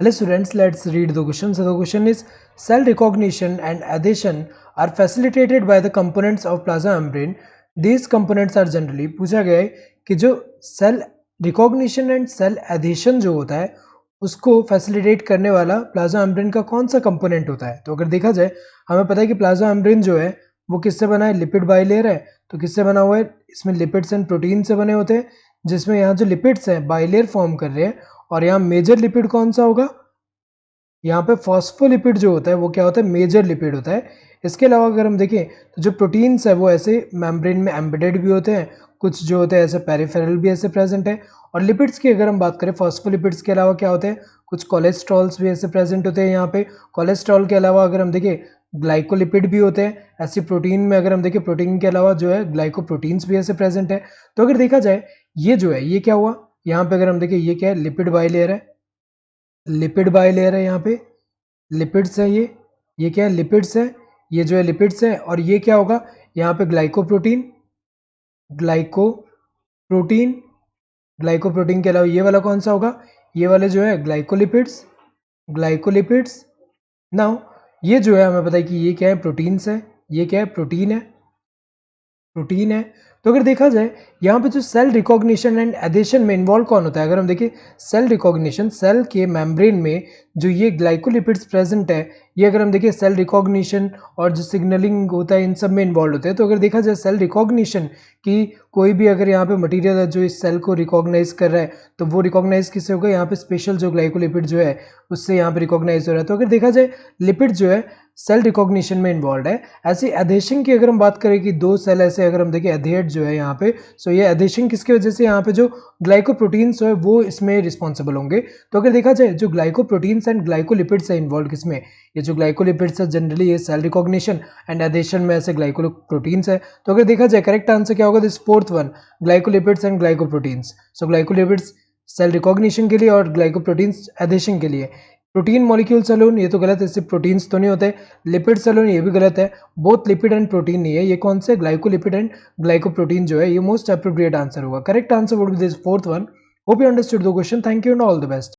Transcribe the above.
Hello students, let's read the question. So the question is, cell recognition and adhesion are facilitated by the components of plasma membrane. These components are generally पूछा गया है कि जो cell recognition and cell adhesion जो होता है उसको facilitate करने वाला प्लाज्मा मेम्ब्रेन का कौन सा कंपोनेंट होता है। तो अगर देखा जाए हमें पता है कि प्लाज्मा मेम्ब्रेन जो है वो किससे बना है, लिपिड बाइलेयर है। तो किससे बना हुआ है, इसमें लिपिड्स एंड प्रोटीन से बने होते हैं, जिसमें यहाँ जो लिपिड्स हैं बाइलेयर फॉर्म कर रहे हैं और यहाँ मेजर लिपिड कौन सा होगा, यहाँ पे फॉस्फोलिपिड जो होता है वो क्या होता है, मेजर लिपिड होता है। इसके अलावा अगर हम देखें तो जो प्रोटीन्स है वो ऐसे मेम्ब्रेन में एम्बेडेड भी होते हैं, कुछ जो होते हैं ऐसे पेरिफेरल भी ऐसे प्रेजेंट है। और लिपिड्स की अगर हम बात करें, फॉस्फोलिपिड्स के अलावा क्या होते हैं, कुछ कोलेस्ट्रॉल्स भी ऐसे प्रेजेंट होते हैं। यहाँ पे कोलेस्ट्रॉल के अलावा अगर हम देखें ग्लाइकोलिपिड भी होते हैं। ऐसी प्रोटीन में अगर हम देखें, प्रोटीन के अलावा जो है ग्लाइकोप्रोटीन्स भी ऐसे प्रेजेंट है। तो अगर देखा जाए ये जो है ये क्या हुआ, यहाँ पे अगर हम देखें ये क्या है, लिपिड बाइलेयर है, लिपिड बाइलेयर है। यहाँ पे लिपिड्स है, ये क्या है, लिपिड्स है, ये जो है लिपिड्स है। और ये क्या होगा, यहाँ पे ग्लाइकोप्रोटीन, ग्लाइकोप्रोटीन, ग्लाइकोप्रोटीन के अलावा ये वाला कौन सा होगा, ये वाले जो है ग्लाइकोलिपिड्स, ग्लाइकोलिपिड्स। नाउ ये जो है हमें पता है कि ये क्या है, प्रोटीन्स है, ये क्या है, प्रोटीन है, प्रोटीन है। तो अगर देखा जाए यहाँ पे जो सेल रिकॉग्निशन एंड एडिशन में इन्वॉल्व कौन होता है, अगर हम देखें सेल रिकॉग्निशन, सेल के मेम्ब्रेन में जो ये ग्लाइकोलिपिड्स प्रेजेंट है, ये अगर हम देखें सेल रिकॉग्निशन और जो सिग्नलिंग होता है इन सब में इन्वॉल्व होते हैं। तो अगर देखा जाए सेल रिकॉग्निशन की कोई भी अगर यहाँ पे मटेरियल है जो इस सेल को रिकॉग्नाइज कर रहा है, तो वो रिकॉग्नाइज किससे होगा, यहाँ पे स्पेशल जो ग्लाइकोलिपिड जो है उससे यहाँ पे रिकॉग्नाइज हो रहा है। तो अगर देखा जाए लिपिड जो है सेल रिकॉग्निशन में इन्वॉल्व है। ऐसे एडेशन की अगर हम बात करें कि दो सेल ऐसे अगर हम देखें एडेड जो है यहाँ पे, सो ये एडेशन किसकी वजह से, यहाँ पे जो ग्लाइकोप्रोटीन्स है वो इसमें रिस्पॉन्सिबल होंगे। तो अगर देखा जाए जो ग्लाइकोप्रोटीन्स एंड ग्लाइकोलिपिड्स है इन्वॉल्व किसमें, ये जो ग्लाइकोलिपिड्स है जनरली ये सेल रिकॉग्निशन एंड एडेशन में ऐसे ग्लाइकोप्रोटीन्स है। तो अगर देखा जाए करेक्ट आंसर क्या होगा, this fourth one, glycolipids and glycoproteins. So glycolipids cell recognition के लिए और ग्लाइकोप्रोटीन्स एडेशन के लिए। प्रोटीन मॉलिक्यूल्स अलोन, ये तो गलत है, सिर्फ प्रोटीन्स तो नहीं होते। लिपिड्स अलोन, ये भी गलत है, बोथ लिपिड एंड प्रोटीन नहीं है। ये कौन से, ग्लाइकोलिपिड एंड ग्लाइकोप्रोटीन जो है, ये मोस्ट अप्रोप्रिएट आंसर होगा। Correct answer would be this fourth one. Hope you understood the question. Thank you and all the best.